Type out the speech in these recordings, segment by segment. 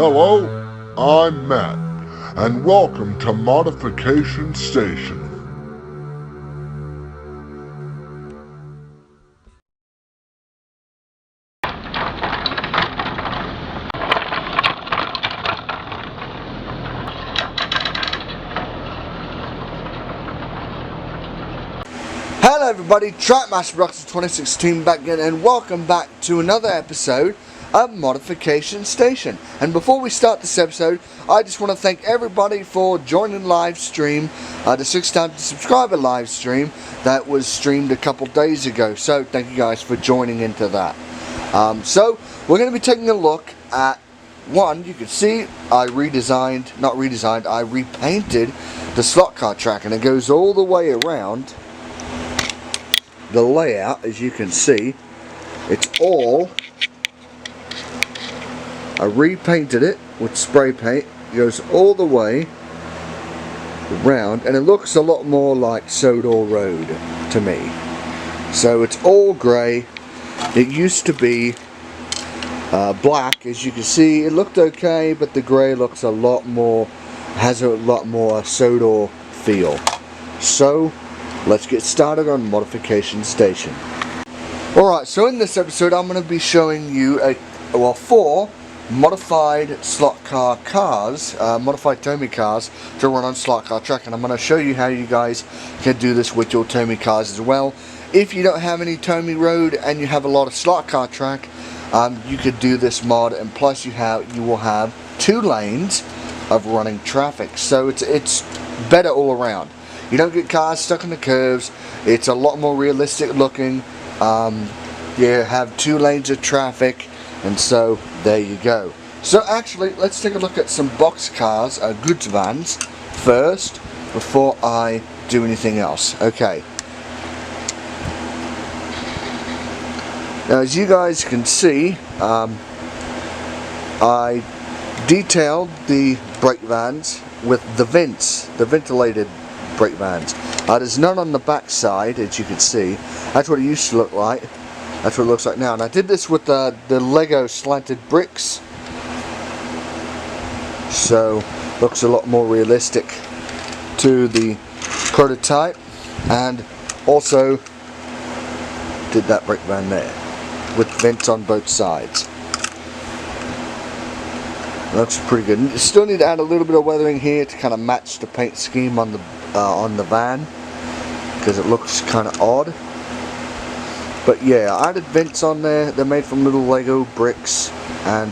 Hello, I'm Matt, and welcome to Modification Station. Hello everybody, Trackmaster Brox 2016 back again, and welcome back to another episode of Modification Station. And before we start this episode, I just want to thank everybody for joining live stream, the 6,000 subscriber live stream that was streamed a couple days ago. So thank you guys for joining into that. So we're going to be taking a look at one. You can see I repainted the slot car track, and it goes all the way around. The layout, as you can see, it's all, I repainted it with spray paint. It goes all the way around, and it looks a lot more like Sodor Road to me. So it's all grey. It used to be black, as you can see. It looked okay, but the grey looks a lot more, has a lot more Sodor feel. So let's get started on Modification Station. Alright, so in this episode I'm going to be showing you four modified slot car cars, modified TOMY cars to run on slot car track, and I'm going to show you how you guys can do this with your TOMY cars as well. If you don't have any TOMY Road and you have a lot of slot car track, you could do this mod, and plus you will have 2 lanes of running traffic, so it's better all around. You don't get cars stuck in the curves. It's a lot more realistic looking. You have 2 lanes of traffic, and so there you go. So actually, let's take a look at some box cars, goods vans, first, before I do anything else. Okay. Now, as you guys can see, I detailed the brake vans with the vents, the ventilated brake vans. There's none on the back side, as you can see. That's what it used to look like. That's what it looks like now. And I did this with the Lego slanted bricks, so looks a lot more realistic to the prototype. And also did that brake van there with vents on both sides. Looks pretty good. You still need to add a little bit of weathering here to kind of match the paint scheme on the van, because it looks kind of odd. But yeah, I added vents on there. They're made from little Lego bricks, and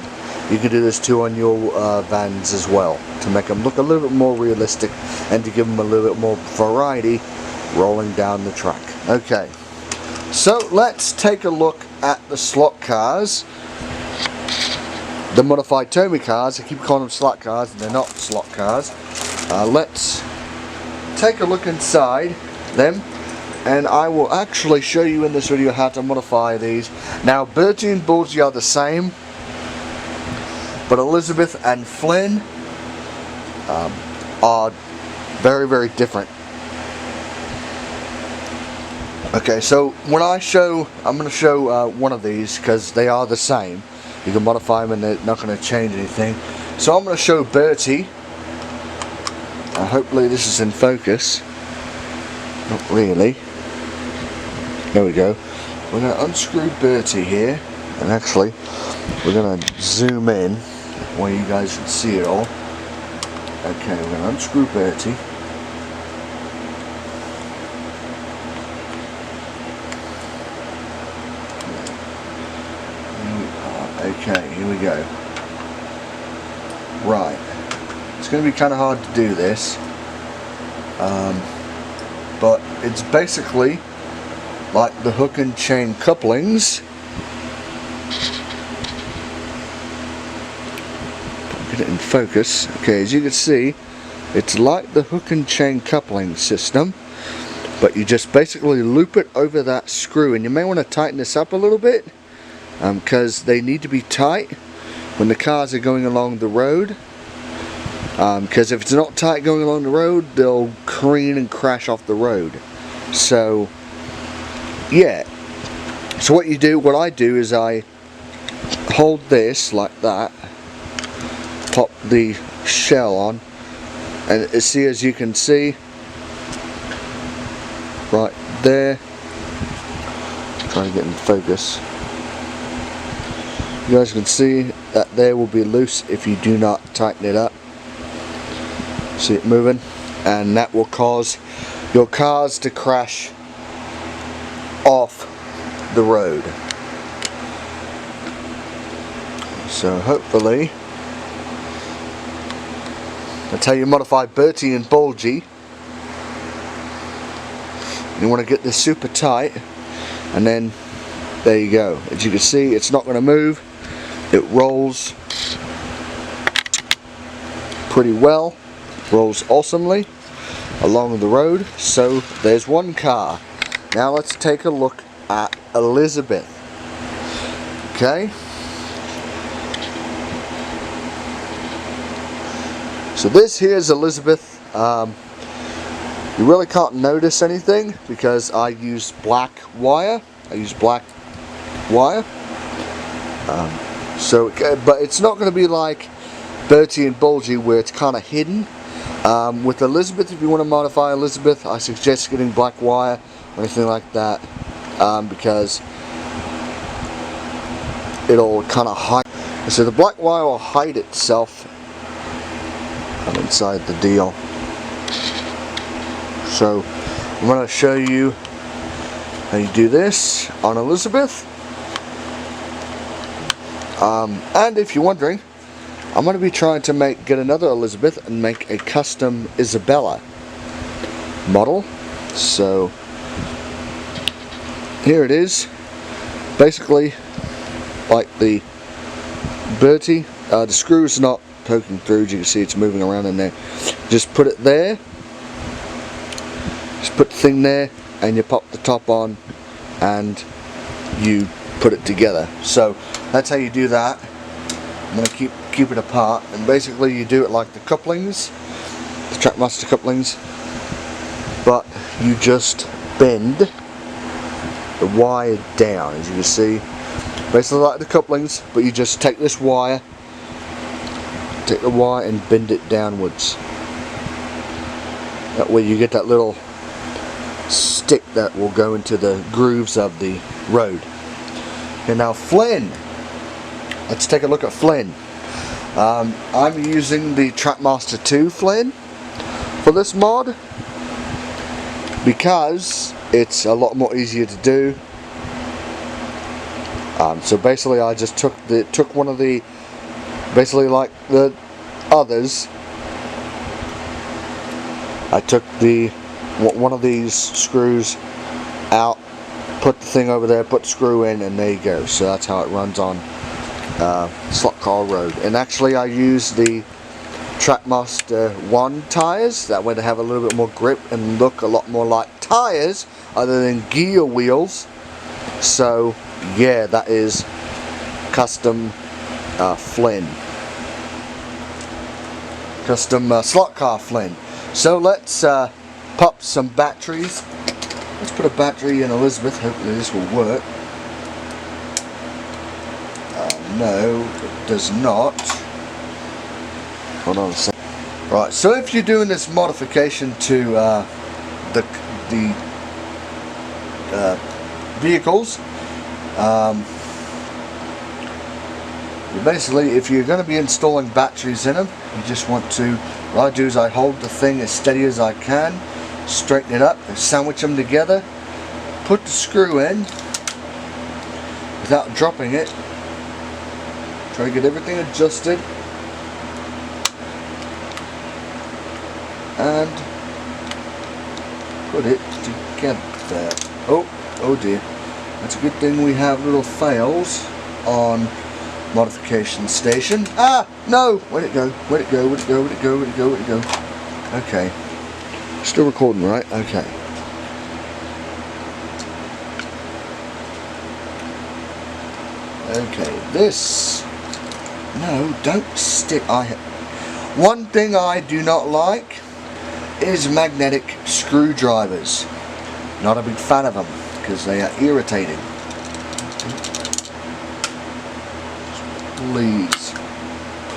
you can do this too on your vans as well to make them look a little bit more realistic and to give them a little bit more variety rolling down the track. Okay, so let's take a look at the slot cars, the modified TOMY cars. I keep calling them slot cars, and they're not slot cars. Let's take a look inside them, and I will actually show you in this video how to modify these. Now, Bertie and Ballsy are the same, but Elizabeth and Flynn are very, very different. Okay, so when I'm going to show one of these, because they are the same. You can modify them and they're not going to change anything. So I'm going to show Bertie. Hopefully this is in focus. Not really. There we go. We're going to unscrew Bertie here, and actually we're going to zoom in where you guys can see it all. Okay, we're going to unscrew Bertie. Okay, here we go. Right. It's going to be kind of hard to do this, but it's basically like the hook and chain couplings. Get it in focus. Okay, as you can see, it's like the hook and chain coupling system, but you just basically loop it over that screw, and you may want to tighten this up a little bit, because they need to be tight when the cars are going along the road. Because if it's not tight going along the road, they'll careen and crash off the road. So yeah, so what I do is I hold this like that, pop the shell on, and see, as you can see right there, trying to get in focus, you guys can see that there will be loose if you do not tighten it up. See it moving, and that will cause your cars to crash off the road. So hopefully, that's how you modify Bertie and Bulgy. You want to get this super tight, and then there you go. As you can see, it's not going to move. It rolls pretty well, rolls awesomely along the road. So there's one car. Now let's take a look at Elizabeth. Okay. So this here is Elizabeth. You really can't notice anything because I use black wire. But it's not going to be like Bertie and Bulgy where it's kind of hidden. With Elizabeth, if you want to modify Elizabeth, I suggest getting black wire or anything like that, because it'll kind of hide. So the black wire will hide itself inside the deal. So I'm going to show you how you do this on Elizabeth. And if you're wondering, I'm going to be trying to get another Elizabeth and make a custom Isabella model. So here it is, basically like the Bertie. The screw's not poking through, as you can see it's moving around in there. Just put it there, just put the thing there, and you pop the top on and you put it together. So that's how you do that. I'm going to keep it apart, and basically you do it like the couplings, the Trackmaster couplings, but you just bend the wire down, as you can see, basically like the couplings, but you just take this wire, take the wire and bend it downwards. That way you get that little stick that will go into the grooves of the road. And now Flynn, let's take a look at Flynn. I'm using the Trackmaster 2 Flynn for this mod because it's a lot more easier to do. So basically I just took one of the, basically like the others, I took one of these screws out, put the thing over there, put the screw in, and there you go. So that's how it runs on Slot Car Road. And actually I use the Trackmaster 1 tires, that way they have a little bit more grip and look a lot more like tires other than gear wheels. So yeah, that is custom Flynn, custom slot car Flynn. So let's pop some batteries. Let's put a battery in Elizabeth, hopefully this will work. No, it does not. Hold on a second. Right, so if you're doing this modification to the vehicles, basically if you're going to be installing batteries in them, you just want to, what I do is I hold the thing as steady as I can, straighten it up, and sandwich them together, put the screw in without dropping it, try to get everything adjusted, and put it together. Oh dear, that's a good thing we have little fails on Modification Station. Ah, no, where'd it go, where'd it go, where'd it go, where'd it go, where'd it go, where'd it go? Okay, still recording, right? Okay. Okay, this, no, don't stick. One thing I do not like is magnetic screwdrivers. Not a big fan of them because they are irritating. Please,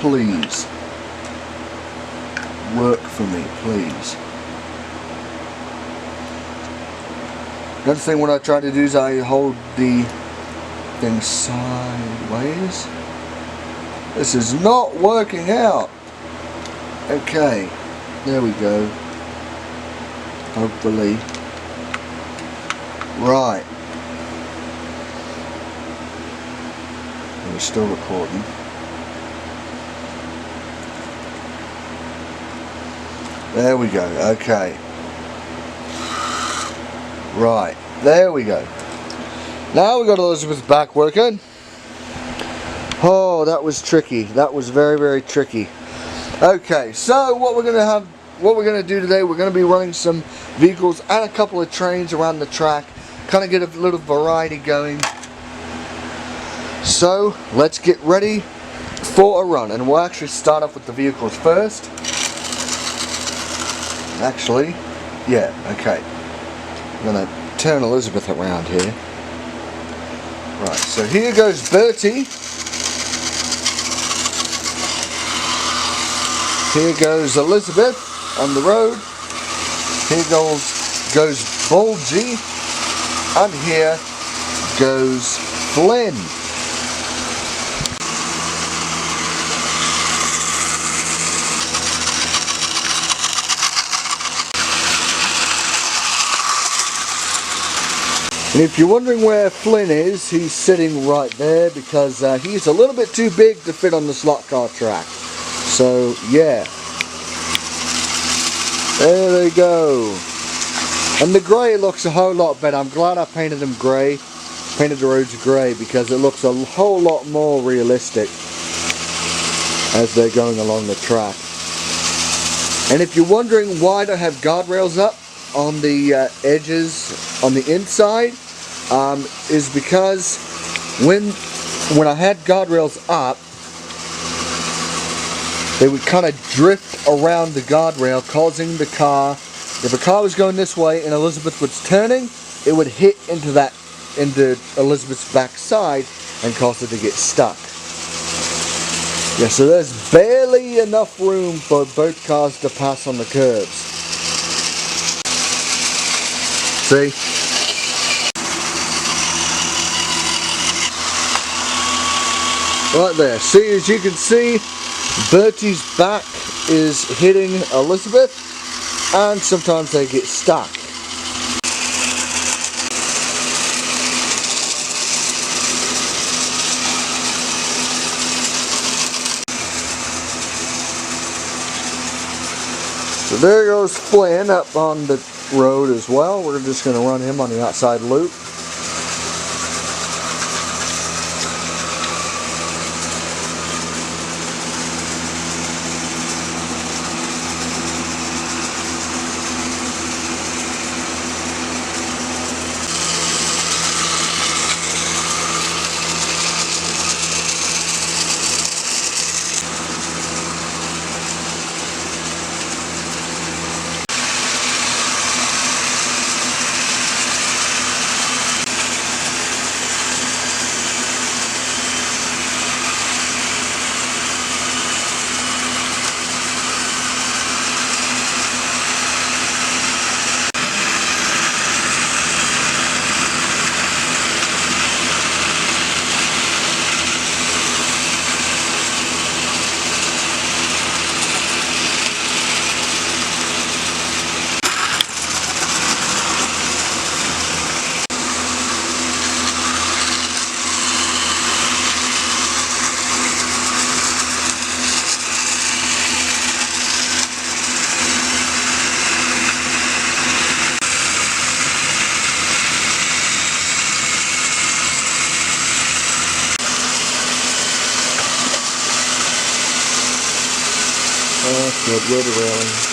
please, work for me, please. Another thing what I try to do is I hold the thing sideways. This is not working out. Okay, there we go. Hopefully. Right. We're still recording. There we go. Okay. Right. There we go. Now we got Elizabeth back working. Oh, that was tricky. That was very, very tricky. Okay, so what we're gonna do today, we're gonna be running some vehicles and a couple of trains around the track, kind of get a little variety going. So let's get ready for a run, and we'll actually start off with the vehicles first. Actually, yeah, okay. I'm gonna turn Elizabeth around here. Right, so here goes Bertie. Here goes Elizabeth on the road. Here goes Bulgy. And here goes Flynn. And if you're wondering where Flynn is, he's sitting right there because he's a little bit too big to fit on the slot car track. So yeah, there they go. And the grey looks a whole lot better. I'm glad I painted them grey, painted the roads grey, because it looks a whole lot more realistic as they're going along the track. And if you're wondering why I have guardrails up on the edges on the inside, is because when I had guardrails up, they would kind of drift around the guardrail, causing the car, if a car was going this way and Elizabeth was turning, it would hit into Elizabeth's back side and cause her to get stuck. Yeah, so there's barely enough room for both cars to pass on the curbs. See? Right there. See, as you can see, Bertie's back is hitting Elizabeth, and sometimes they get stuck. So there goes Flynn up on the road as well. We're just going to run him on the outside loop. Good, where the railing.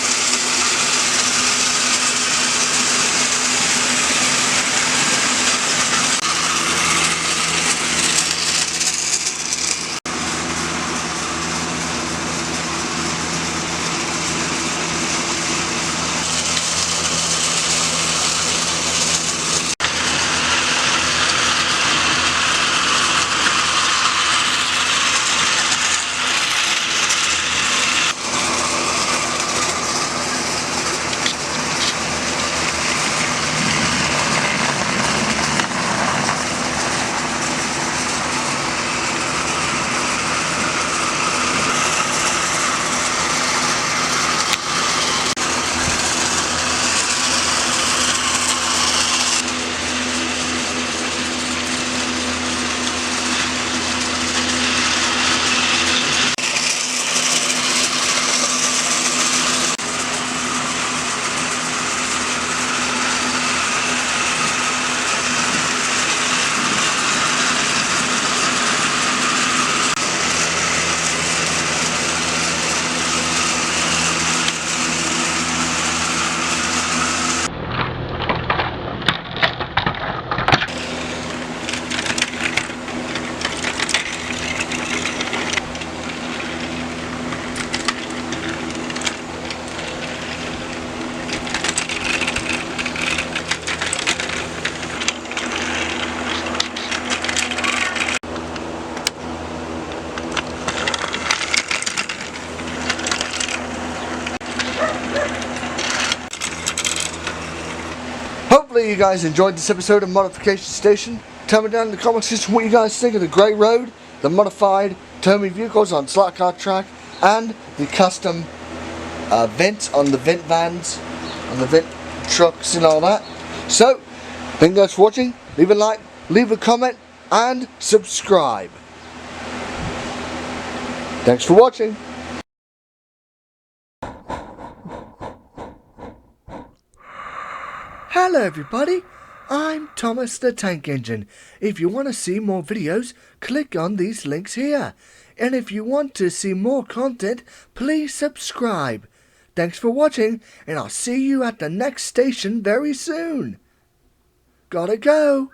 hopefully you guys enjoyed this episode of Modification Station. Tell me down in the comments section what you guys think of the grey road, the modified TOMY vehicles on slot car track, and the custom vents on the vent vans, on the vent trucks and all that. So, thank you guys for watching. Leave a like, leave a comment, and subscribe. Thanks for watching. Hello everybody, I'm Thomas the Tank Engine. If you want to see more videos, click on these links here. And if you want to see more content, please subscribe. Thanks for watching, and I'll see you at the next station very soon. Gotta go.